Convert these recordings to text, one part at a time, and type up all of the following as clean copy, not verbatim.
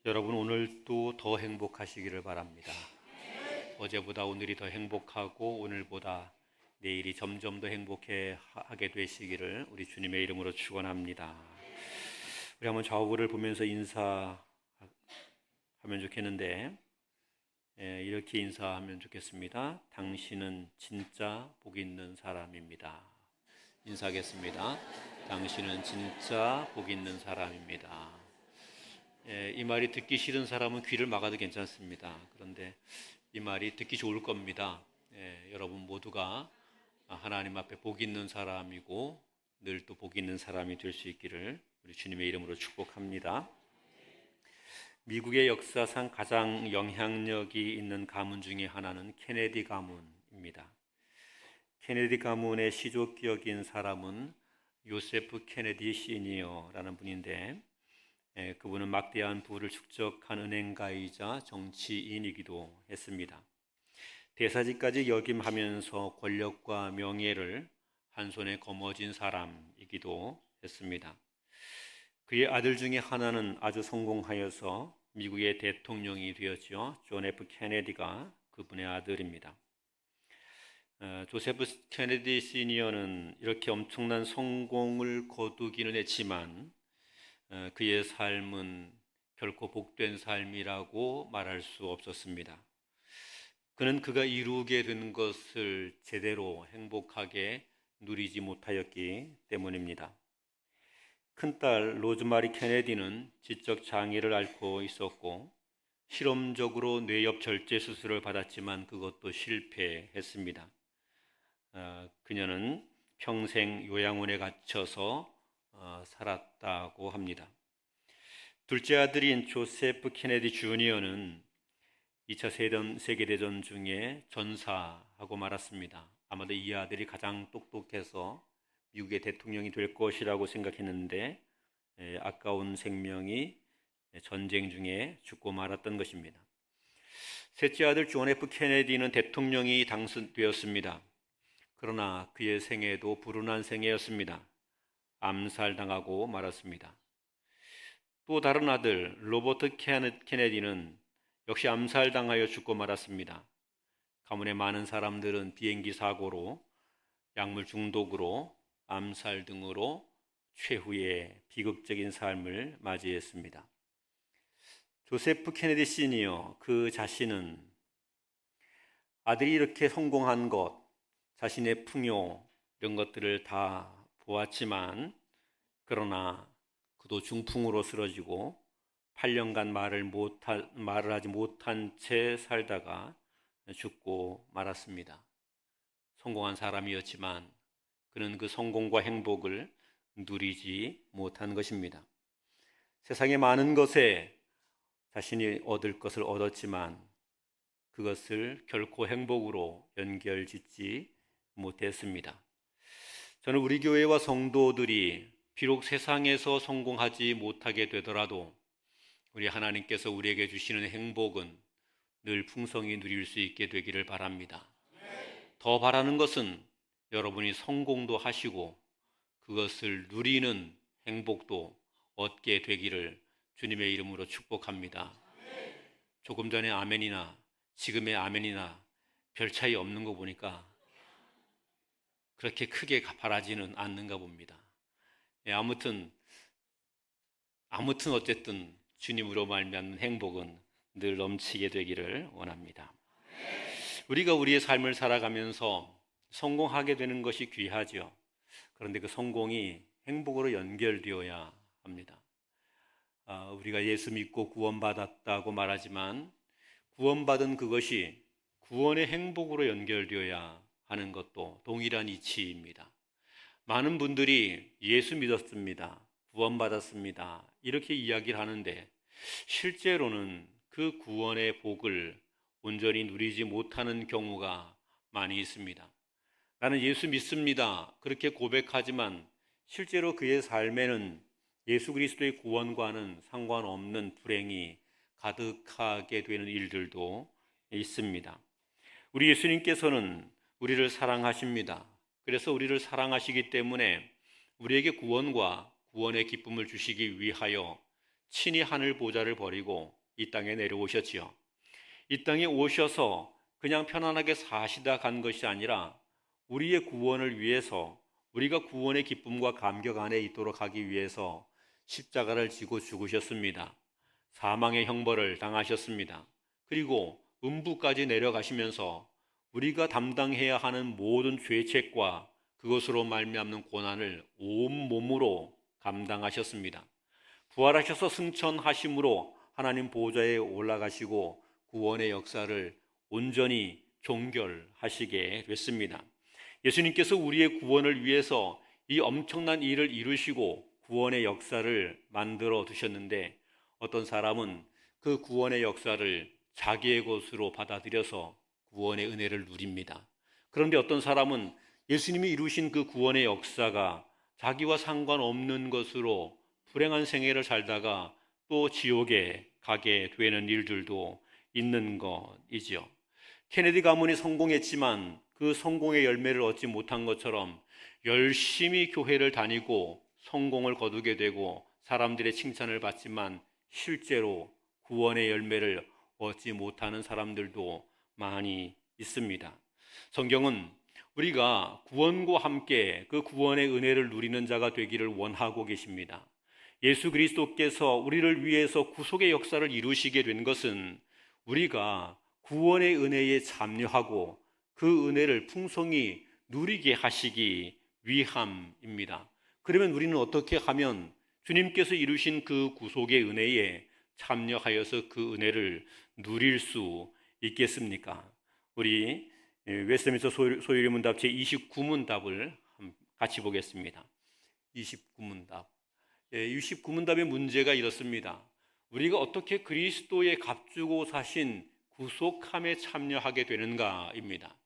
여러분 오늘도 더 행복하시기를 바랍니다. 어제보다 오늘이 더 행복하고 오늘보다 내일이 점점 더 행복하게 되시기를 우리 주님의 이름으로 축원합니다. 우리 한번 좌우를 보면서 인사하면 좋겠는데 이렇게 인사하면 좋겠습니다. 당신은 진짜 복 있는 사람입니다. 인사하겠습니다. 당신은 진짜 복 있는 사람입니다. 이 말이 듣기 싫은 사람은 귀를 막아도 괜찮습니다. 그런데 이 말이 듣기 좋을 겁니다. 여러분 모두가 하나님 앞에 복 있는 사람이고 늘 또 복 있는 사람이 될 수 있기를 우리 주님의 이름으로 축복합니다. 미국의 역사상 가장 영향력이 있는 가문 중에 하나는 케네디 가문입니다. 케네디 가문의 시조격인 사람은 요세프 케네디 시니어라는 분인데 그분은 막대한 부를 축적한 은행가이자 정치인이기도 했습니다. 대사직까지 역임하면서 권력과 명예를 한 손에 거머쥔 사람이기도 했습니다. 그의 아들 중에 하나는 아주 성공하여서 미국의 대통령이 되었죠. 존 F 케네디가 그분의 아들입니다. 조세프 케네디 시니어는 이렇게 엄청난 성공을 거두기는 했지만 그의 삶은 결코 복된 삶이라고 말할 수 없었습니다. 그는 그가 이루게 된 것을 제대로 행복하게 누리지 못하였기 때문입니다. 큰딸 로즈마리 케네디는 지적 장애를 앓고 있었고 실험적으로 뇌엽 절제 수술을 받았지만 그것도 실패했습니다. 그녀는 평생 요양원에 갇혀서 살았다고 합니다. 둘째 아들인 조세프 케네디 주니어는 2차 세계대전 중에 전사하고 말았습니다. 아마도 이 아들이 가장 똑똑해서 미국의 대통령이 될 것이라고 생각했는데 아까운 생명이 전쟁 중에 죽고 말았던 것입니다. 셋째 아들 존 F 케네디는 대통령이 당선되었습니다. 그러나 그의 생애도 불운한 생애였습니다. 암살당하고 말았습니다. 또 다른 아들 로버트 케네디는 역시 암살당하여 죽고 말았습니다. 가문의 많은 사람들은 비행기 사고로, 약물 중독으로, 암살 등으로 최후의 비극적인 삶을 맞이했습니다. 조세프 케네디 시니어 그 자신은 아들이 이렇게 성공한 것, 자신의 풍요 이런 것들을 다 보았지만 그러나 그도 중풍으로 쓰러지고 8년간 말을 하지 못한 채 살다가 죽고 말았습니다. 성공한 사람이었지만 그는 그 성공과 행복을 누리지 못한 것입니다. 세상의 많은 것에 자신이 얻을 것을 얻었지만 그것을 결코 행복으로 연결짓지 못했습니다. 저는 우리 교회와 성도들이 비록 세상에서 성공하지 못하게 되더라도 우리 하나님께서 우리에게 주시는 행복은 늘 풍성히 누릴 수 있게 되기를 바랍니다. 더 바라는 것은 여러분이 성공도 하시고 그것을 누리는 행복도 얻게 되기를 주님의 이름으로 축복합니다. 조금 전에 아멘이나 지금의 아멘이나 별 차이 없는 거 보니까 그렇게 크게 바라지는 않는가 봅니다. 아무튼 어쨌든 주님으로 말미암는 행복은 늘 넘치게 되기를 원합니다. 우리가 우리의 삶을 살아가면서 성공하게 되는 것이 귀하죠. 그런데 그 성공이 행복으로 연결되어야 합니다. 우리가 예수 믿고 구원받았다고 말하지만 구원받은 그것이 구원의 행복으로 연결되어야 하는 것도 동일한 이치입니다. 많은 분들이 예수 믿었습니다, 구원받았습니다 이렇게 이야기를 하는데 실제로는 그 구원의 복을 온전히 누리지 못하는 경우가 많이 있습니다. 나는 예수 믿습니다 그렇게 고백하지만 실제로 그의 삶에는 예수 그리스도의 구원과는 상관없는 불행이 가득하게 되는 일들도 있습니다. 우리 예수님께서는 우리를 사랑하십니다. 그래서 우리를 사랑하시기 때문에 우리에게 구원과 구원의 기쁨을 주시기 위하여 친히 하늘 보좌를 버리고 이 땅에 내려오셨지요. 이 땅에 오셔서 그냥 편안하게 사시다 간 것이 아니라 우리의 구원을 위해서, 우리가 구원의 기쁨과 감격 안에 있도록 하기 위해서 십자가를 지고 죽으셨습니다. 사망의 형벌을 당하셨습니다. 그리고 음부까지 내려가시면서 우리가 담당해야 하는 모든 죄책과 그것으로 말미암는 고난을 온몸으로 감당하셨습니다. 부활하셔서 승천하심으로 하나님 보좌에 올라가시고 구원의 역사를 온전히 종결하시게 됐습니다. 예수님께서 우리의 구원을 위해서 이 엄청난 일을 이루시고 구원의 역사를 만들어 두셨는데, 어떤 사람은 그 구원의 역사를 자기의 것으로 받아들여서 구원의 은혜를 누립니다. 그런데 어떤 사람은 예수님이 이루신 그 구원의 역사가 자기와 상관없는 것으로 불행한 생애를 살다가 또 지옥에 가게 되는 일들도 있는 것이지요. 케네디 가문이 성공했지만 그 성공의 열매를 얻지 못한 것처럼 열심히 교회를 다니고 성공을 거두게 되고 사람들의 칭찬을 받지만 실제로 구원의 열매를 얻지 못하는 사람들도 많이 있습니다. 성경은 우리가 구원과 함께 그 구원의 은혜를 누리는 자가 되기를 원하고 계십니다. 예수 그리스도께서 우리를 위해서 구속의 역사를 이루시게 된 것은 우리가 구원의 은혜에 참여하고 그 은혜를 풍성히 누리게 하시기 위함입니다. 그러면 우리는 어떻게 하면 주님께서 이루신 그 구속의 은혜에 참여하여서 그 은혜를 누릴 수 있겠습니까? 우리 웨스트민스터 소유리 문답 제29문답을 같이 보겠습니다. 29문답. 29문답의 문제가 이렇습니다. 우리가 어떻게 그리스도의 값주고 사신 구속함에 참여하게 되는가입니다.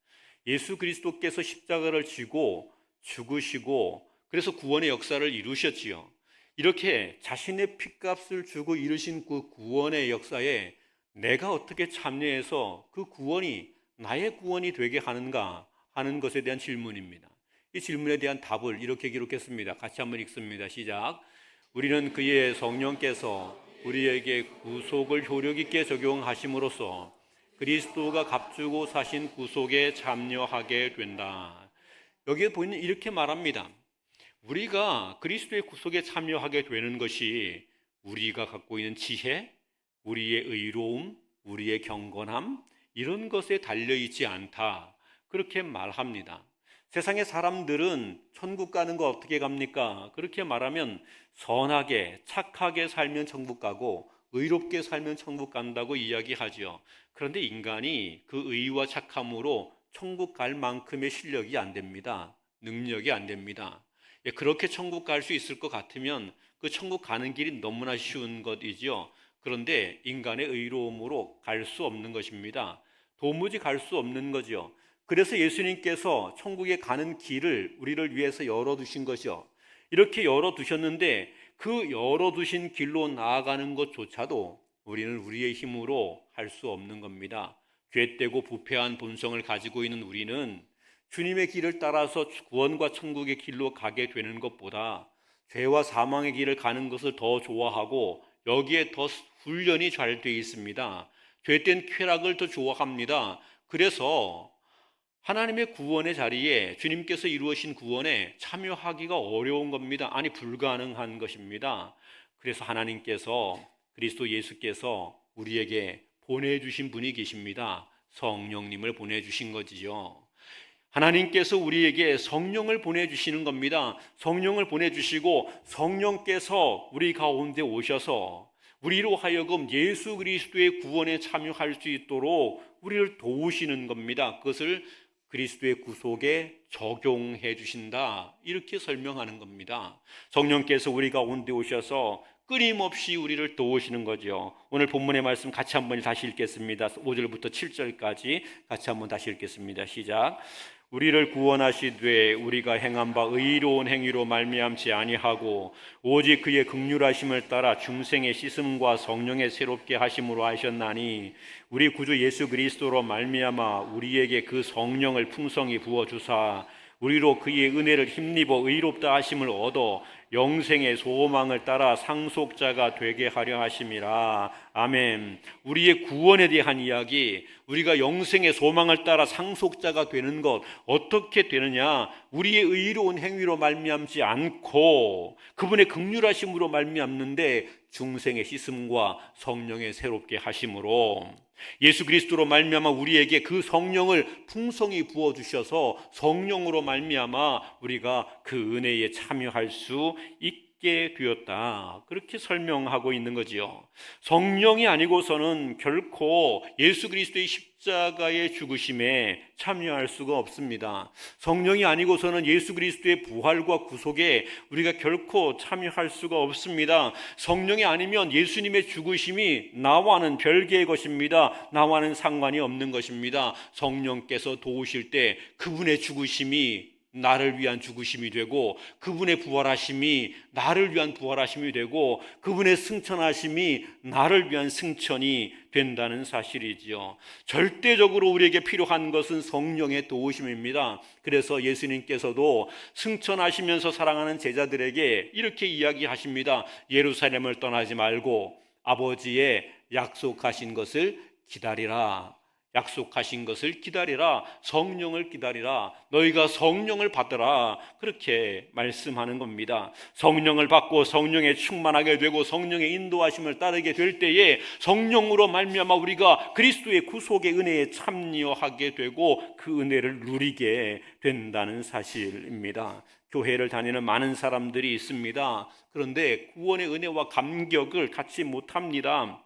예수 그리스도께서 십자가를 지고 죽으시고 그래서 구원의 역사를 이루셨지요. 이렇게 자신의 핏값을 주고 이루신 그 구원의 역사에 내가 어떻게 참여해서 그 구원이 나의 구원이 되게 하는가 하는 것에 대한 질문입니다. 이 질문에 대한 답을 이렇게 기록했습니다. 같이 한번 읽습니다. 시작. 우리는 그의 성령께서 우리에게 구속을 효력 있게 적용하심으로써 그리스도가 값주고 사신 구속에 참여하게 된다. 여기에 보이는 이렇게 말합니다. 우리가 그리스도의 구속에 참여하게 되는 것이 우리가 갖고 있는 지혜, 우리의 의로움, 우리의 경건함 이런 것에 달려있지 않다. 그렇게 말합니다. 세상의 사람들은 천국 가는 거 어떻게 갑니까? 그렇게 말하면 선하게 착하게 살면 천국 가고 의롭게 살면 천국 간다고 이야기하죠. 그런데 인간이 그 의와 착함으로 천국 갈 만큼의 실력이 안 됩니다. 능력이 안 됩니다. 그렇게 천국 갈 수 있을 것 같으면 그 천국 가는 길이 너무나 쉬운 것이죠. 그런데 인간의 의로움으로 갈 수 없는 것입니다. 도무지 갈 수 없는 거죠. 그래서 예수님께서 천국에 가는 길을 우리를 위해서 열어두신 것이요. 이렇게 열어두셨는데 그 열어두신 길로 나아가는 것조차도 우리는 우리의 힘으로 할 수 없는 겁니다. 죄되고 부패한 본성을 가지고 있는 우리는 주님의 길을 따라서 구원과 천국의 길로 가게 되는 것보다 죄와 사망의 길을 가는 것을 더 좋아하고 여기에 더 훈련이 잘 되어 있습니다. 죄된 쾌락을 더 좋아합니다. 그래서 하나님의 구원의 자리에 주님께서 이루어진 구원에 참여하기가 어려운 겁니다. 아니 불가능한 것입니다. 그래서 하나님께서 그리스도 예수께서 우리에게 보내주신 분이 계십니다. 성령님을 보내주신 거지요. 하나님께서 우리에게 성령을 보내주시는 겁니다. 성령을 보내주시고 성령께서 우리 가운데 오셔서 우리로 하여금 예수 그리스도의 구원에 참여할 수 있도록 우리를 도우시는 겁니다. 그것을 그리스도의 구속에 적용해 주신다. 이렇게 설명하는 겁니다. 성령께서 우리 가운데 오셔서 끊임없이 우리를 도우시는 거죠. 오늘 본문의 말씀 같이 한번 다시 읽겠습니다. 5절부터 7절까지 같이 한번 다시 읽겠습니다. 시작. 우리를 구원하시되 우리가 행한 바 의로운 행위로 말미암지 아니하고 오직 그의 긍휼하심을 따라 중생의 씻음과 성령의 새롭게 하심으로 하셨나니 우리 구주 예수 그리스도로 말미암아 우리에게 그 성령을 풍성히 부어 주사 우리로 그의 은혜를 힘입어 의롭다 하심을 얻어 영생의 소망을 따라 상속자가 되게 하려 하심이라. 아멘. 우리의 구원에 대한 이야기, 우리가 영생의 소망을 따라 상속자가 되는 것, 어떻게 되느냐? 우리의 의로운 행위로 말미암지 않고 그분의 긍휼하심으로 말미암는데 중생의 씻음과 성령의 새롭게 하심으로, 예수 그리스도로 말미암아 우리에게 그 성령을 풍성히 부어 주셔서 성령으로 말미암아 우리가 그 은혜에 참여할 수 있게 되었다. 그렇게 설명하고 있는 거지요. 성령이 아니고서는 결코 예수 그리스도의 십자가의 죽으심에 참여할 수가 없습니다. 성령이 아니고서는 예수 그리스도의 부활과 구속에 우리가 결코 참여할 수가 없습니다. 성령이 아니면 예수님의 죽으심이 나와는 별개의 것입니다. 나와는 상관이 없는 것입니다. 성령께서 도우실 때 그분의 죽으심이 나를 위한 죽으심이 되고, 그분의 부활하심이 나를 위한 부활하심이 되고, 그분의 승천하심이 나를 위한 승천이 된다는 사실이지요. 절대적으로 우리에게 필요한 것은 성령의 도우심입니다. 그래서 예수님께서도 승천하시면서 사랑하는 제자들에게 이렇게 이야기하십니다. 예루살렘을 떠나지 말고 아버지의 약속하신 것을 기다리라. 약속하신 것을 기다리라. 성령을 기다리라. 너희가 성령을 받으라. 그렇게 말씀하는 겁니다. 성령을 받고 성령에 충만하게 되고 성령의 인도하심을 따르게 될 때에 성령으로 말미암아 우리가 그리스도의 구속의 은혜에 참여하게 되고 그 은혜를 누리게 된다는 사실입니다. 교회를 다니는 많은 사람들이 있습니다. 그런데 구원의 은혜와 감격을 갖지 못합니다.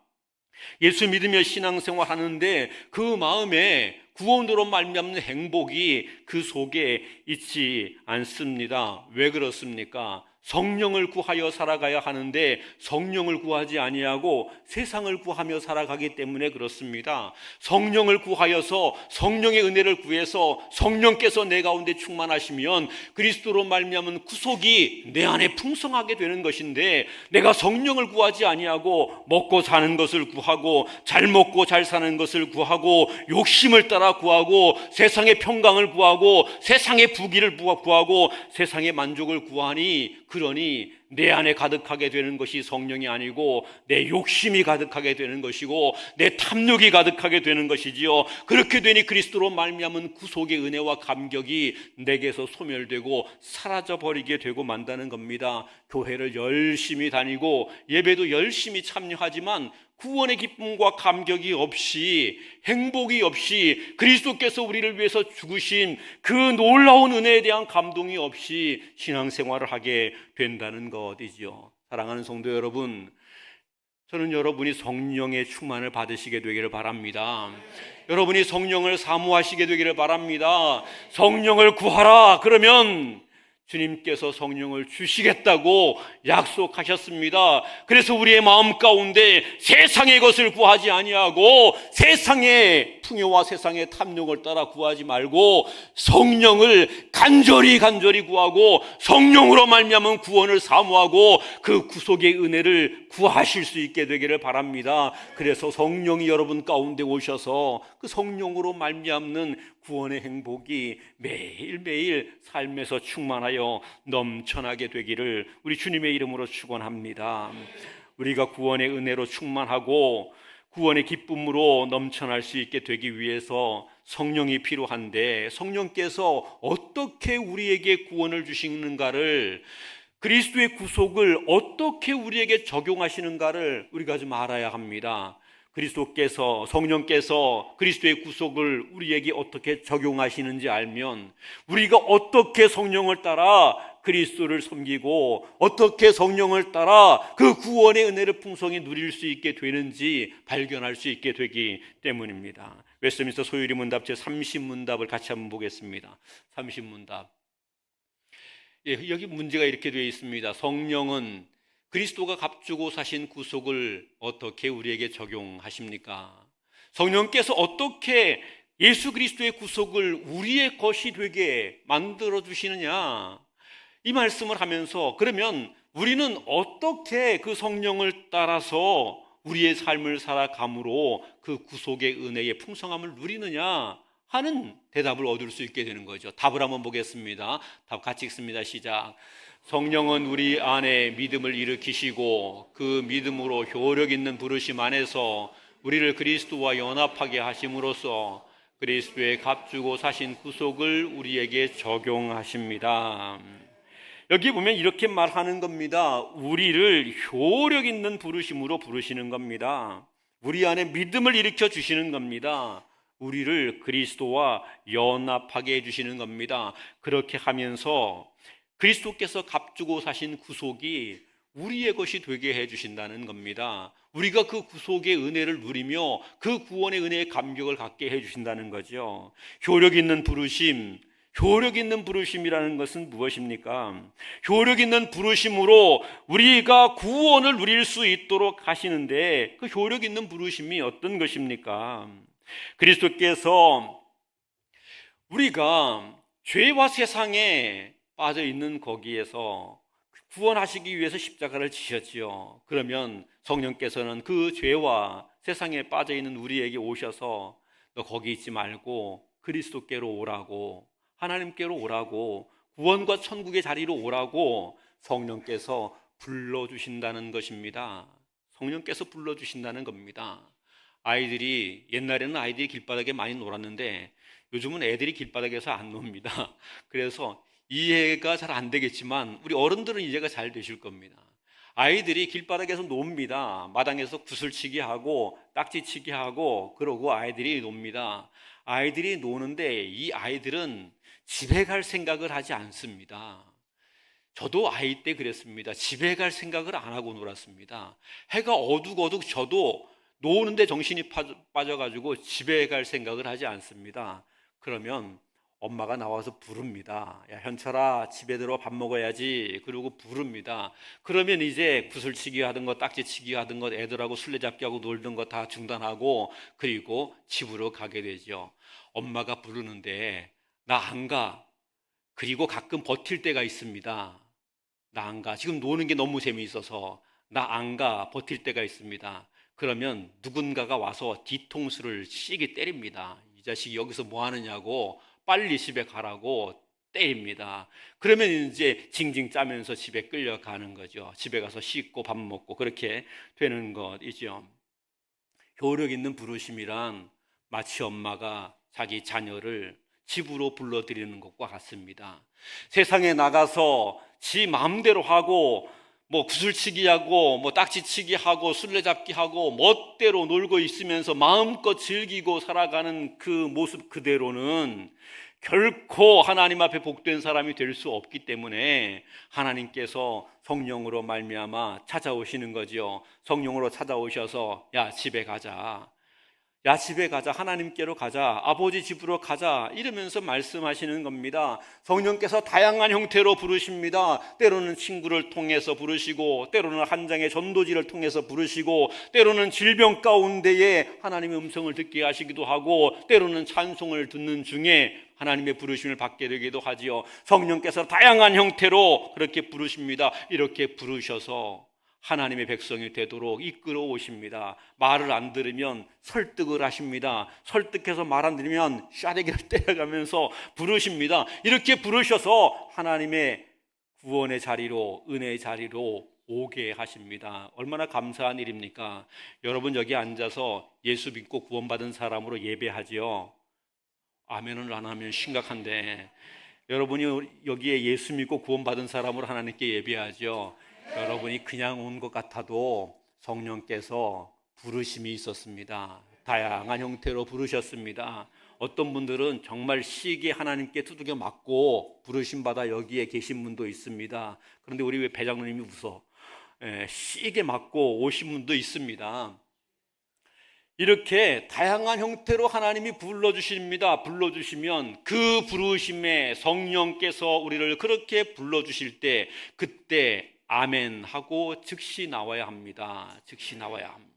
예수 믿으며 신앙생활 하는데 그 마음에 구원으로 말미암는 행복이 그 속에 있지 않습니다. 왜 그렇습니까? 성령을 구하여 살아가야 하는데 성령을 구하지 아니하고 세상을 구하며 살아가기 때문에 그렇습니다. 성령을 구하여서 성령의 은혜를 구해서 성령께서 내 가운데 충만하시면 그리스도로 말미암은 구속이 내 안에 풍성하게 되는 것인데, 내가 성령을 구하지 아니하고 먹고 사는 것을 구하고 잘 먹고 잘 사는 것을 구하고 욕심을 따라 구하고 세상의 평강을 구하고 세상의 부귀를 구하고 세상의 만족을 구하니, 그러니 내 안에 가득하게 되는 것이 성령이 아니고 내 욕심이 가득하게 되는 것이고 내 탐욕이 가득하게 되는 것이지요. 그렇게 되니 그리스도로 말미암은 구속의 은혜와 감격이 내게서 소멸되고 사라져버리게 되고 만다는 겁니다. 교회를 열심히 다니고 예배도 열심히 참여하지만 구원의 기쁨과 감격이 없이, 행복이 없이, 그리스도께서 우리를 위해서 죽으신 그 놀라운 은혜에 대한 감동이 없이 신앙생활을 하게 된다는 것이지요. 사랑하는 성도 여러분, 저는 여러분이 성령의 충만을 받으시게 되기를 바랍니다. 여러분이 성령을 사모하시게 되기를 바랍니다. 성령을 구하라 그러면 주님께서 성령을 주시겠다고 약속하셨습니다. 그래서 우리의 마음 가운데 세상의 것을 구하지 아니하고 세상의 풍요와 세상의 탐욕을 따라 구하지 말고 성령을 간절히 구하고 성령으로 말미암은 구원을 사모하고 그 구속의 은혜를 구하실 수 있게 되기를 바랍니다. 그래서 성령이 여러분 가운데 오셔서 그 성령으로 말미암는 구원의 행복이 매일매일 삶에서 충만하여 넘쳐나게 되기를 우리 주님의 이름으로 축원합니다. 우리가 구원의 은혜로 충만하고 구원의 기쁨으로 넘쳐날 수 있게 되기 위해서 성령이 필요한데, 성령께서 어떻게 우리에게 구원을 주시는가를, 그리스도의 구속을 어떻게 우리에게 적용하시는가를 우리가 좀 알아야 합니다. 그리스도께서, 성령께서 그리스도의 구속을 우리에게 어떻게 적용하시는지 알면 우리가 어떻게 성령을 따라 그리스도를 섬기고 어떻게 성령을 따라 그 구원의 은혜를 풍성히 누릴 수 있게 되는지 발견할 수 있게 되기 때문입니다. 웨스트민스터 소유리 문답 제 30문답을 같이 한번 보겠습니다. 30문답. 여기 문제가 이렇게 되어 있습니다. 성령은 그리스도가 값주고 사신 구속을 어떻게 우리에게 적용하십니까? 성령께서 어떻게 예수 그리스도의 구속을 우리의 것이 되게 만들어 주시느냐, 이 말씀을 하면서 그러면 우리는 어떻게 그 성령을 따라서 우리의 삶을 살아감으로 그 구속의 은혜의 풍성함을 누리느냐 하는 대답을 얻을 수 있게 되는 거죠. 답을 한번 보겠습니다. 답 같이 읽습니다. 시작. 성령은 우리 안에 믿음을 일으키시고 그 믿음으로 효력 있는 부르심 안에서 우리를 그리스도와 연합하게 하심으로써 그리스도의 값주고 사신 구속을 우리에게 적용하십니다. 여기 보면 이렇게 말하는 겁니다. 우리를 효력 있는 부르심으로 부르시는 겁니다. 우리 안에 믿음을 일으켜 주시는 겁니다. 우리를 그리스도와 연합하게 해주시는 겁니다. 그렇게 하면서 그리스도께서 값주고 사신 구속이 우리의 것이 되게 해주신다는 겁니다. 우리가 그 구속의 은혜를 누리며 그 구원의 은혜의 감격을 갖게 해주신다는 거죠. 효력 있는 부르심, 효력 있는 부르심이라는 것은 무엇입니까? 효력 있는 부르심으로 우리가 구원을 누릴 수 있도록 하시는데 그 효력 있는 부르심이 어떤 것입니까? 그리스도께서 우리가 죄와 세상에 빠져 있는 거기에서 구원하시기 위해서 십자가를 지셨지요. 그러면 성령께서는 그 죄와 세상에 빠져 있는 우리에게 오셔서 너 거기 있지 말고 그리스도께로 오라고, 하나님께로 오라고, 구원과 천국의 자리로 오라고 성령께서 불러주신다는 것입니다. 성령께서 불러주신다는 겁니다. 아이들이, 옛날에는 아이들이 길바닥에 많이 놀았는데 요즘은 애들이 길바닥에서 안 놉니다. 그래서 이해가 잘 안 되겠지만 우리 어른들은 이해가 잘 되실 겁니다. 아이들이 길바닥에서 놉니다. 마당에서 구슬치기 하고 딱지치기 하고 그러고 아이들이 놉니다. 아이들이 노는데 이 아이들은 집에 갈 생각을 하지 않습니다. 저도 아이 때 그랬습니다. 집에 갈 생각을 안 하고 놀았습니다. 해가 어둑어둑 져도 노는데 정신이 빠져가지고 집에 갈 생각을 하지 않습니다. 그러면 엄마가 나와서 부릅니다. 야, 현철아, 집에 들어 밥 먹어야지. 그리고 부릅니다. 그러면 이제 구슬치기 하던 거, 딱지치기 하던 거, 애들하고 술래잡기 하고 놀던 거 다 중단하고 그리고 집으로 가게 되죠. 엄마가 부르는데 나 안 가. 그리고 가끔 버틸 때가 있습니다. 나 안 가. 지금 노는 게 너무 재미있어서 나 안 가. 버틸 때가 있습니다. 그러면 누군가가 와서 뒤통수를 시게 때립니다. 이 자식이 여기서 뭐 하느냐고, 빨리 집에 가라고 때립니다. 그러면 이제 징징 짜면서 집에 끌려가는 거죠. 집에 가서 씻고 밥 먹고 그렇게 되는 것이죠. 효력 있는 부르심이란 마치 엄마가 자기 자녀를 집으로 불러들이는 것과 같습니다. 세상에 나가서 지 마음대로 하고 뭐 구슬치기 하고 뭐 딱지치기 하고 술래잡기 하고 멋대로 놀고 있으면서 마음껏 즐기고 살아가는 그 모습 그대로는 결코 하나님 앞에 복된 사람이 될 수 없기 때문에 하나님께서 성령으로 말미암아 찾아오시는 거죠. 성령으로 찾아오셔서 야, 집에 가자. 야, 집에 가자. 하나님께로 가자. 아버지 집으로 가자. 이러면서 말씀하시는 겁니다. 성령께서 다양한 형태로 부르십니다. 때로는 친구를 통해서 부르시고, 때로는 한 장의 전도지를 통해서 부르시고, 때로는 질병 가운데에 하나님의 음성을 듣게 하시기도 하고, 때로는 찬송을 듣는 중에 하나님의 부르심을 받게 되기도 하지요. 성령께서 다양한 형태로 그렇게 부르십니다. 이렇게 부르셔서 하나님의 백성이 되도록 이끌어 오십니다. 말을 안 들으면 설득을 하십니다. 설득해서 말 안 들으면 샤대기를 때려가면서 부르십니다. 이렇게 부르셔서 하나님의 구원의 자리로, 은혜의 자리로 오게 하십니다. 얼마나 감사한 일입니까? 여러분 여기 앉아서 예수 믿고 구원받은 사람으로 예배하지요. 아멘을 안 하면 심각한데, 여러분이 여기에 예수 믿고 구원받은 사람으로 하나님께 예배하죠. 여러분이 그냥 온 것 같아도 성령께서 부르심이 있었습니다. 다양한 형태로 부르셨습니다. 어떤 분들은 정말 시기에 하나님께 두들겨 맞고 부르심 받아 여기에 계신 분도 있습니다. 그런데 우리 왜 배장로님이 웃어? 시기에 맞고 오신 분도 있습니다. 이렇게 다양한 형태로 하나님이 불러주십니다. 불러주시면 그 부르심에 성령께서 우리를 그렇게 불러주실 때 그때 아멘 하고 즉시 나와야 합니다. 즉시 나와야 합니다.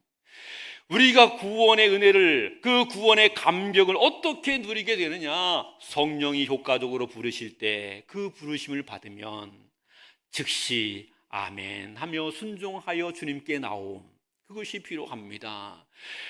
우리가 구원의 은혜를, 그 구원의 감격을 어떻게 누리게 되느냐? 성령이 효과적으로 부르실 때 그 부르심을 받으면 즉시 아멘 하며 순종하여 주님께 나옴. 그것이 필요합니다.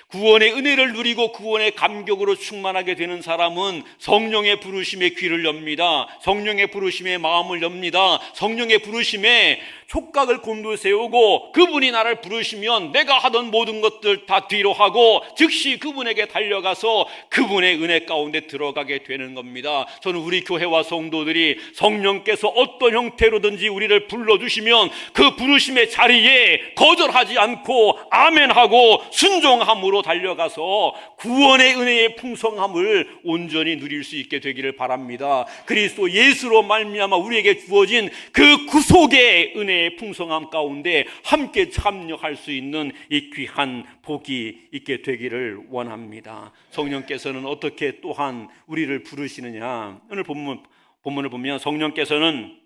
구원의 은혜를 누리고 구원의 감격으로 충만하게 되는 사람은 성령의 부르심에 귀를 엽니다. 성령의 부르심에 마음을 엽니다. 성령의 부르심에 촉각을 곤두세우고 그분이 나를 부르시면 내가 하던 모든 것들 다 뒤로 하고 즉시 그분에게 달려가서 그분의 은혜 가운데 들어가게 되는 겁니다. 저는 우리 교회와 성도들이 성령께서 어떤 형태로든지 우리를 불러주시면 그 부르심의 자리에 거절하지 않고 아멘하고 순종함으로 달려가서 구원의 은혜의 풍성함을 온전히 누릴 수 있게 되기를 바랍니다. 그리스도 예수로 말미암아 우리에게 주어진 그 구속의 은혜의 풍성함 가운데 함께 참여할 수 있는 이 귀한 복이 있게 되기를 원합니다. 성령께서는 어떻게 또한 우리를 부르시느냐? 오늘 본문을 보면 성령께서는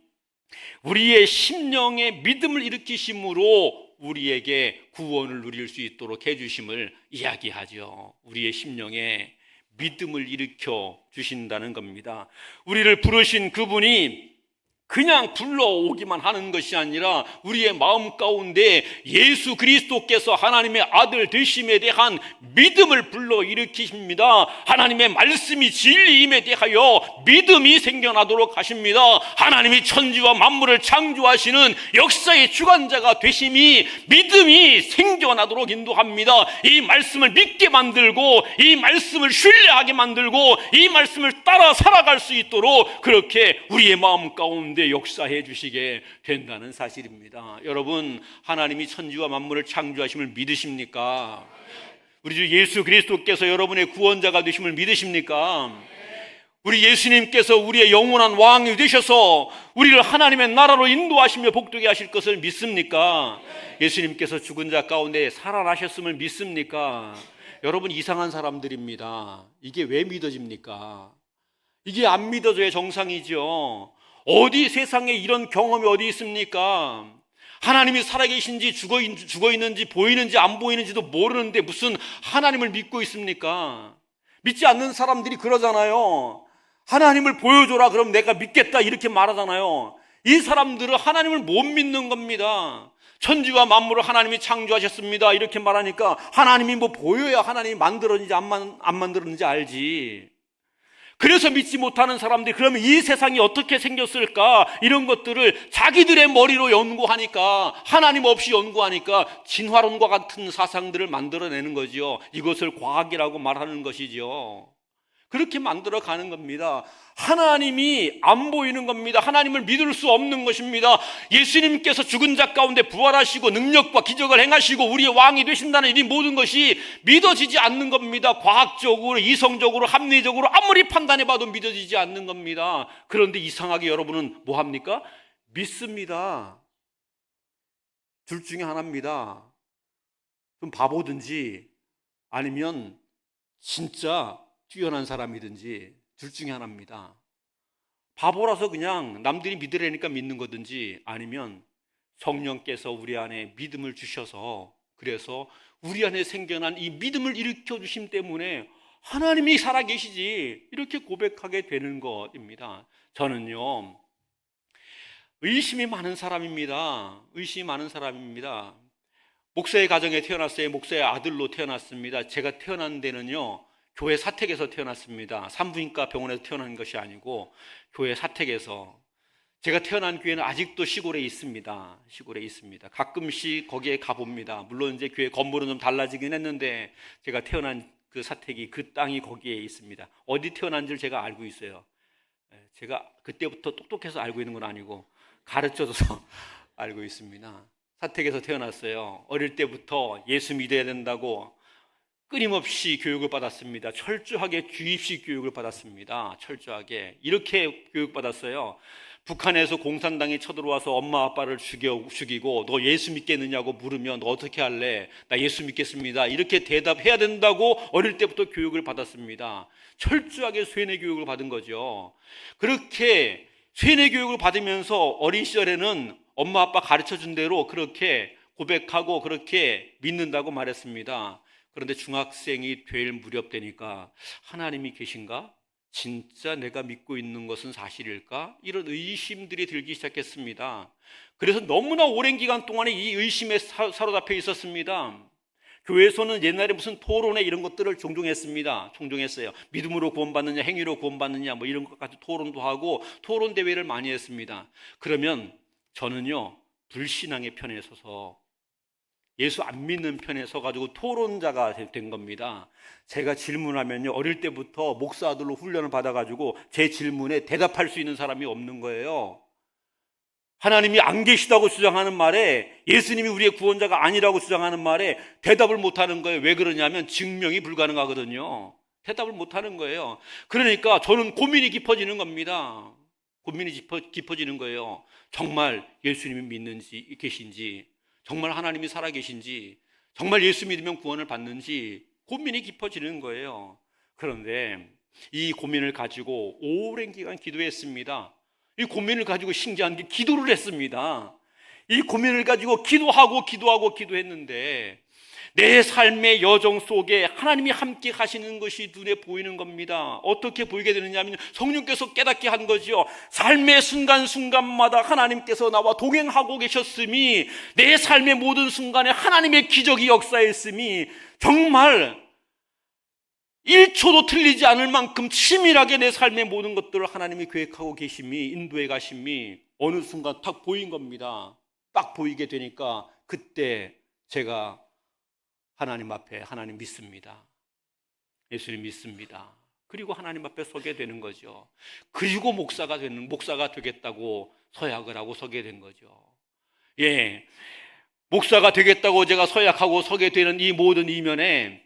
우리의 심령에 믿음을 일으키심으로 우리에게 구원을 누릴 수 있도록 해주심을 이야기하죠. 우리의 심령에 믿음을 일으켜 주신다는 겁니다. 우리를 부르신 그분이 그냥 불러오기만 하는 것이 아니라 우리의 마음 가운데 예수 그리스도께서 하나님의 아들 되심에 대한 믿음을 불러일으키십니다. 하나님의 말씀이 진리임에 대하여 믿음이 생겨나도록 하십니다. 하나님이 천지와 만물을 창조하시는 역사의 주관자가 되심이 믿음이 생겨나도록 인도합니다. 이 말씀을 믿게 만들고 이 말씀을 신뢰하게 만들고 이 말씀을 따라 살아갈 수 있도록 그렇게 우리의 마음 가운데 역사해 주시게 된다는 사실입니다. 여러분, 하나님이 천지와 만물을 창조하심을 믿으십니까? 우리 주 예수 그리스도께서 여러분의 구원자가 되심을 믿으십니까? 우리 예수님께서 우리의 영원한 왕이 되셔서 우리를 하나님의 나라로 인도하시며 복되게 하실 것을 믿습니까? 예수님께서 죽은 자 가운데 살아나셨음을 믿습니까? 여러분, 이상한 사람들입니다. 이게 왜 믿어집니까? 이게 안 믿어져야 정상이죠. 어디 세상에 이런 경험이 어디 있습니까? 하나님이 살아계신지 죽어있는지 보이는지 안 보이는지도 모르는데 무슨 하나님을 믿고 있습니까? 믿지 않는 사람들이 그러잖아요. 하나님을 보여줘라 그럼 내가 믿겠다 이렇게 말하잖아요. 이 사람들은 하나님을 못 믿는 겁니다. 천지와 만물을 하나님이 창조하셨습니다 이렇게 말하니까 하나님이 뭐 보여야 하나님이 만들었는지 안 만들었는지 알지. 그래서 믿지 못하는 사람들이 그러면 이 세상이 어떻게 생겼을까 이런 것들을 자기들의 머리로 연구하니까 하나님 없이 연구하니까 진화론과 같은 사상들을 만들어내는 거죠. 이것을 과학이라고 말하는 것이죠. 그렇게 만들어 가는 겁니다. 하나님이 안 보이는 겁니다. 하나님을 믿을 수 없는 것입니다. 예수님께서 죽은 자 가운데 부활하시고 능력과 기적을 행하시고 우리의 왕이 되신다는 이 모든 것이 믿어지지 않는 겁니다. 과학적으로, 이성적으로, 합리적으로 아무리 판단해봐도 믿어지지 않는 겁니다. 그런데 이상하게 여러분은 뭐 합니까? 믿습니다. 둘 중에 하나입니다. 좀 바보든지 아니면 진짜 뛰어난 사람이든지 둘 중에 하나입니다. 바보라서 그냥 남들이 믿으라니까 믿는 거든지 아니면 성령께서 우리 안에 믿음을 주셔서 그래서 우리 안에 생겨난 이 믿음을 일으켜 주심 때문에 하나님이 살아계시지 이렇게 고백하게 되는 것입니다. 저는요 의심이 많은 사람입니다. 의심이 많은 사람입니다. 목사의 가정에 태어났어요. 목사의 아들로 태어났습니다. 제가 태어난 데는요 교회 사택에서 태어났습니다. 산부인과 병원에서 태어난 것이 아니고 교회 사택에서. 제가 태어난 교회는 아직도 시골에 있습니다. 시골에 있습니다. 가끔씩 거기에 가봅니다. 물론 이제 교회 건물은 좀 달라지긴 했는데 제가 태어난 그 사택이 그 땅이 거기에 있습니다. 어디 태어난지를 제가 알고 있어요. 제가 그때부터 똑똑해서 알고 있는 건 아니고 가르쳐줘서 알고 있습니다. 사택에서 태어났어요. 어릴 때부터 예수 믿어야 된다고 끊임없이 교육을 받았습니다. 철저하게 주입식 교육을 받았습니다. 철저하게 이렇게 교육받았어요. 북한에서 공산당이 쳐들어와서 엄마 아빠를 죽이고 너 예수 믿겠느냐고 물으면 너 어떻게 할래? 나 예수 믿겠습니다. 이렇게 대답해야 된다고 어릴 때부터 교육을 받았습니다. 철저하게 쇠뇌 교육을 받은 거죠. 그렇게 쇠뇌 교육을 받으면서 어린 시절에는 엄마 아빠 가르쳐준 대로 그렇게 고백하고 그렇게 믿는다고 말했습니다. 그런데 중학생이 될 무렵 되니까 하나님이 계신가? 진짜 내가 믿고 있는 것은 사실일까? 이런 의심들이 들기 시작했습니다. 그래서 너무나 오랜 기간 동안에 이 의심에 사로잡혀 있었습니다. 교회에서는 옛날에 무슨 토론회 이런 것들을 종종 했습니다. 종종 했어요. 믿음으로 구원받느냐, 행위로 구원받느냐, 뭐 이런 것까지 토론도 하고 토론 대회를 많이 했습니다. 그러면 저는요, 불신앙의 편에 서서 예수 안 믿는 편에 서가지고 토론자가 된 겁니다. 제가 질문하면요, 어릴 때부터 목사들로 훈련을 받아가지고 제 질문에 대답할 수 있는 사람이 없는 거예요. 하나님이 안 계시다고 주장하는 말에, 예수님이 우리의 구원자가 아니라고 주장하는 말에 대답을 못하는 거예요. 왜 그러냐면 증명이 불가능하거든요. 대답을 못하는 거예요. 그러니까 저는 고민이 깊어지는 겁니다. 고민이 깊어지는 거예요. 정말 예수님이 믿는지 계신지, 정말 하나님이 살아계신지, 정말 예수 믿으면 구원을 받는지 고민이 깊어지는 거예요. 그런데 이 고민을 가지고 오랜 기간 기도했습니다. 이 고민을 가지고 신기한 게 기도를 했습니다. 이 고민을 가지고 기도했는데 내 삶의 여정 속에 하나님이 함께 하시는 것이 눈에 보이는 겁니다. 어떻게 보이게 되느냐 하면 성령께서 깨닫게 한 거지요. 삶의 순간순간마다 하나님께서 나와 동행하고 계셨음이, 내 삶의 모든 순간에 하나님의 기적이 역사했음이, 정말 1초도 틀리지 않을 만큼 치밀하게 내 삶의 모든 것들을 하나님이 계획하고 계심이, 인도해 가심이 어느 순간 딱 보인 겁니다. 딱 보이게 되니까 그때 제가 하나님 앞에, 하나님 믿습니다, 예수님 믿습니다, 그리고 하나님 앞에 서게 되는 거죠. 그리고 목사가 되겠다고 서약을 하고 서게 된 거죠. 예, 목사가 되겠다고 제가 서약하고 서게 되는 이 모든 이면에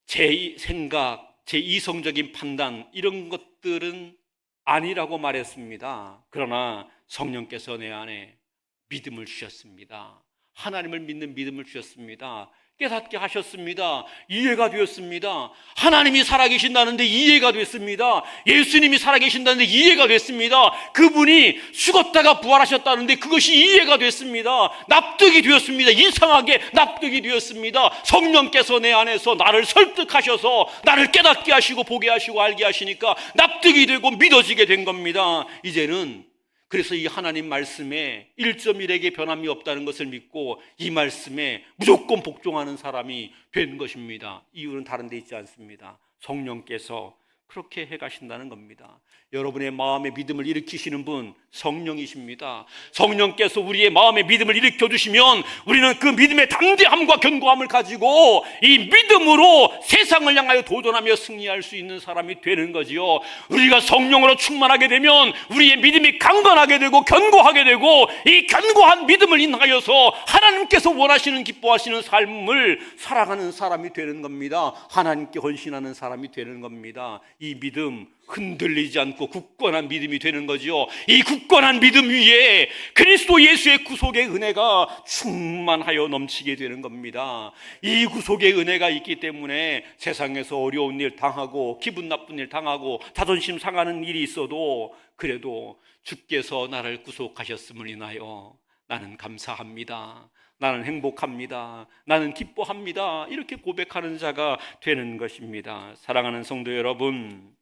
제 생각, 제 이성적인 판단, 이런 것들은 아니라고 말했습니다. 그러나 성령께서 내 안에 믿음을 주셨습니다. 하나님을 믿는 믿음을 주셨습니다. 깨닫게 하셨습니다. 이해가 되었습니다. 하나님이 살아계신다는데 이해가 됐습니다. 예수님이 살아계신다는데 이해가 됐습니다. 그분이 죽었다가 부활하셨다는데 그것이 이해가 됐습니다. 납득이 되었습니다. 이상하게 납득이 되었습니다. 성령께서 내 안에서 나를 설득하셔서 나를 깨닫게 하시고 보게 하시고 알게 하시니까 납득이 되고 믿어지게 된 겁니다. 이제는 그래서 이 하나님 말씀에 1.1에게 변함이 없다는 것을 믿고 이 말씀에 무조건 복종하는 사람이 된 것입니다. 이유는 다른 데 있지 않습니다. 성령께서 그렇게 해가신다는 겁니다. 여러분의 마음의 믿음을 일으키시는 분 성령이십니다. 성령께서 우리의 마음의 믿음을 일으켜주시면 우리는 그 믿음의 담대함과 견고함을 가지고 이 믿음으로 세상을 향하여 도전하며 승리할 수 있는 사람이 되는 거지요. 우리가 성령으로 충만하게 되면 우리의 믿음이 강건하게 되고 견고하게 되고, 이 견고한 믿음을 인하여서 하나님께서 원하시는, 기뻐하시는 삶을 살아가는 사람이 되는 겁니다. 하나님께 헌신하는 사람이 되는 겁니다. 이 믿음, 흔들리지 않고 굳건한 믿음이 되는 거지요. 이 굳건한 믿음 위에 그리스도 예수의 구속의 은혜가 충만하여 넘치게 되는 겁니다. 이 구속의 은혜가 있기 때문에 세상에서 어려운 일 당하고 기분 나쁜 일 당하고 자존심 상하는 일이 있어도 그래도 주께서 나를 구속하셨음을 인하여 나는 감사합니다, 나는 행복합니다, 나는 기뻐합니다, 이렇게 고백하는 자가 되는 것입니다. 사랑하는 성도 여러분,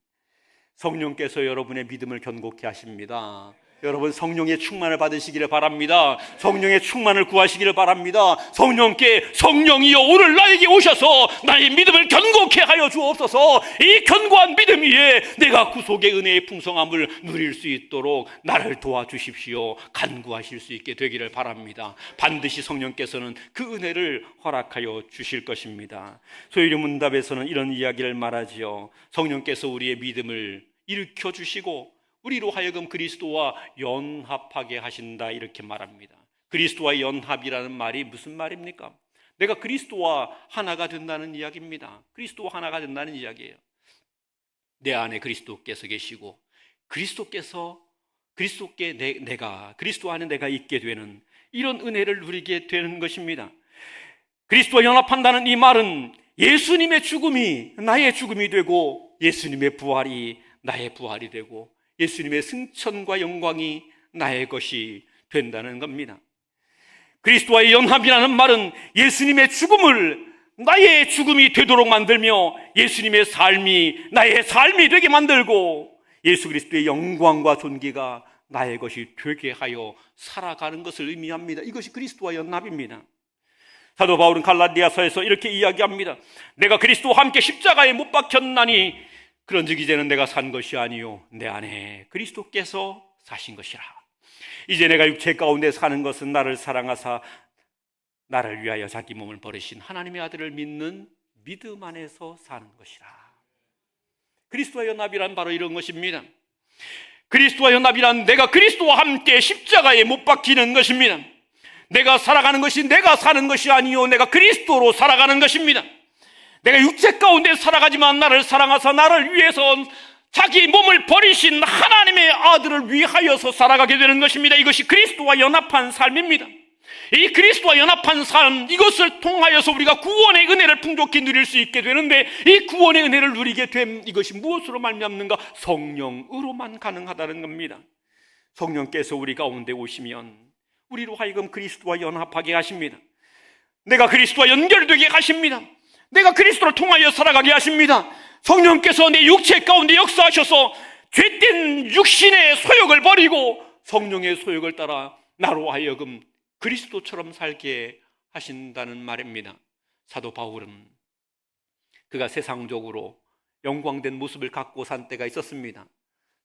성령께서 여러분의 믿음을 견고케 하십니다. 여러분 성령의 충만을 받으시기를 바랍니다. 성령의 충만을 구하시기를 바랍니다. 성령이여 오늘 나에게 오셔서 나의 믿음을 견고케 하여 주옵소서. 이 견고한 믿음 위에 내가 구속의 은혜의 풍성함을 누릴 수 있도록 나를 도와주십시오. 간구하실 수 있게 되기를 바랍니다. 반드시 성령께서는 그 은혜를 허락하여 주실 것입니다. 소유리 문답에서는 이런 이야기를 말하지요. 성령께서 우리의 믿음을 일으켜 주시고 우리로 하여금 그리스도와 연합하게 하신다, 이렇게 말합니다. 그리스도와 연합이라는 말이 무슨 말입니까? 내가 그리스도와 하나가 된다는 이야기입니다. 그리스도와 하나가 된다는 이야기예요. 내 안에 그리스도께서 계시고 그리스도 안에 내가 있게 되는 이런 은혜를 누리게 되는 것입니다. 그리스도와 연합한다는 이 말은 예수님의 죽음이 나의 죽음이 되고 예수님의 부활이 나의 부활이 되고 예수님의 승천과 영광이 나의 것이 된다는 겁니다. 그리스도와의 연합이라는 말은 예수님의 죽음을 나의 죽음이 되도록 만들며 예수님의 삶이 나의 삶이 되게 만들고 예수 그리스도의 영광과 존귀가 나의 것이 되게 하여 살아가는 것을 의미합니다. 이것이 그리스도와 연합입니다. 사도 바울은 갈라디아서에서 이렇게 이야기합니다. 내가 그리스도와 함께 십자가에 못 박혔나니 그런즉 이제는 내가 산 것이 아니요 내 안에 그리스도께서 사신 것이라. 이제 내가 육체 가운데 사는 것은 나를 사랑하사 나를 위하여 자기 몸을 버리신 하나님의 아들을 믿는 믿음 안에서 사는 것이라. 그리스도와 연합이란 바로 이런 것입니다. 그리스도와 연합이란 내가 그리스도와 함께 십자가에 못 박히는 것입니다. 내가 살아가는 것이 내가 사는 것이 아니요 내가 그리스도로 살아가는 것입니다. 내가 육체 가운데 살아가지만 나를 사랑하사 나를 위해서 자기 몸을 버리신 하나님의 아들을 위하여서 살아가게 되는 것입니다. 이것이 그리스도와 연합한 삶입니다. 이 그리스도와 연합한 삶, 이것을 통하여서 우리가 구원의 은혜를 풍족히 누릴 수 있게 되는데, 이 구원의 은혜를 누리게 됨, 이것이 무엇으로 말미암는가? 성령으로만 가능하다는 겁니다. 성령께서 우리 가운데 오시면 우리로 하여금 그리스도와 연합하게 하십니다. 내가 그리스도와 연결되게 하십니다. 내가 그리스도를 통하여 살아가게 하십니다. 성령께서 내 육체 가운데 역사하셔서 죄된 육신의 소욕을 버리고 성령의 소욕을 따라 나로 하여금 그리스도처럼 살게 하신다는 말입니다. 사도 바울은 그가 세상적으로 영광된 모습을 갖고 산 때가 있었습니다.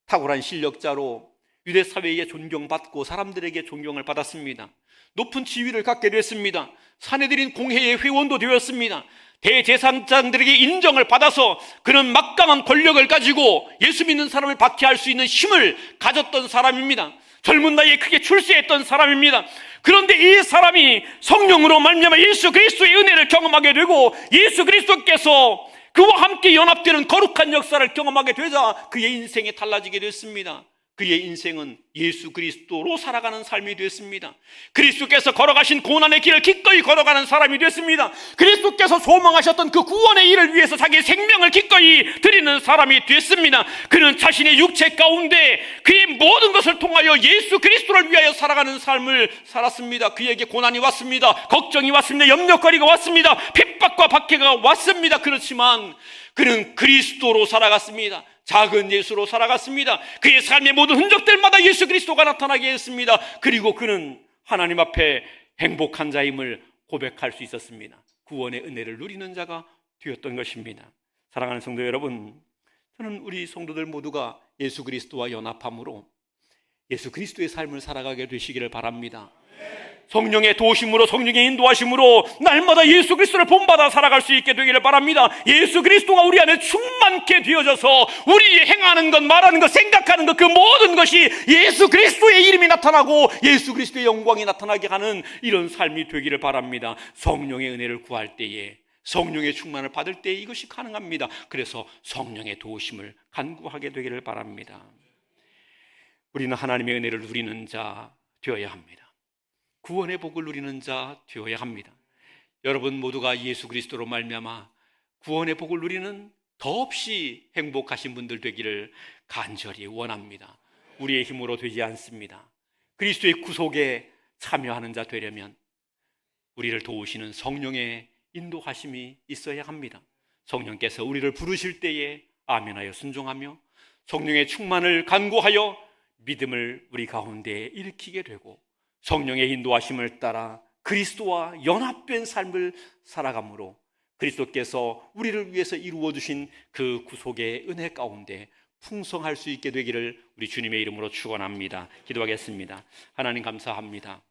탁월한 실력자로 유대 사회에 존경받고 사람들에게 존경을 받았습니다. 높은 지위를 갖게 됐습니다. 사내들인 공회의 회원도 되었습니다. 대제사장들에게 인정을 받아서 그는 막강한 권력을 가지고 예수 믿는 사람을 박해할 수 있는 힘을 가졌던 사람입니다. 젊은 나이에 크게 출세했던 사람입니다. 그런데 이 사람이 성령으로 말미암아 예수 그리스도의 은혜를 경험하게 되고 예수 그리스도께서 그와 함께 연합되는 거룩한 역사를 경험하게 되자 그의 인생이 달라지게 됐습니다. 그의 인생은 예수 그리스도로 살아가는 삶이 됐습니다. 그리스도께서 걸어가신 고난의 길을 기꺼이 걸어가는 사람이 됐습니다. 그리스도께서 소망하셨던 그 구원의 일을 위해서 자기의 생명을 기꺼이 드리는 사람이 됐습니다. 그는 자신의 육체 가운데 그의 모든 것을 통하여 예수 그리스도를 위하여 살아가는 삶을 살았습니다. 그에게 고난이 왔습니다. 걱정이 왔습니다. 염려거리가 왔습니다. 핍박과 박해가 왔습니다. 그렇지만 그는 그리스도로 살아갔습니다. 작은 예수로 살아갔습니다. 그의 삶의 모든 흔적들마다 예수 그리스도가 나타나게 했습니다. 그리고 그는 하나님 앞에 행복한 자임을 고백할 수 있었습니다. 구원의 은혜를 누리는 자가 되었던 것입니다. 사랑하는 성도 여러분, 저는 우리 성도들 모두가 예수 그리스도와 연합함으로 예수 그리스도의 삶을 살아가게 되시기를 바랍니다. 성령의 도우심으로, 성령의 인도하심으로 날마다 예수 그리스도를 본받아 살아갈 수 있게 되기를 바랍니다. 예수 그리스도가 우리 안에 충만케 되어져서 우리 행하는 것, 말하는 것, 생각하는 것, 그 모든 것이 예수 그리스도의 이름이 나타나고 예수 그리스도의 영광이 나타나게 하는 이런 삶이 되기를 바랍니다. 성령의 은혜를 구할 때에, 성령의 충만을 받을 때에 이것이 가능합니다. 그래서 성령의 도우심을 간구하게 되기를 바랍니다. 우리는 하나님의 은혜를 누리는 자 되어야 합니다. 구원의 복을 누리는 자 되어야 합니다. 여러분 모두가 예수 그리스도로 말미암아 구원의 복을 누리는 더없이 행복하신 분들 되기를 간절히 원합니다. 우리의 힘으로 되지 않습니다. 그리스도의 구속에 참여하는 자 되려면 우리를 도우시는 성령의 인도하심이 있어야 합니다. 성령께서 우리를 부르실 때에 아멘하여 순종하며 성령의 충만을 간구하여 믿음을 우리 가운데 일으키게 되고 성령의 인도하심을 따라 그리스도와 연합된 삶을 살아감으로 그리스도께서 우리를 위해서 이루어주신 그 구속의 은혜 가운데 풍성할 수 있게 되기를 우리 주님의 이름으로 축원합니다. 기도하겠습니다. 하나님 감사합니다.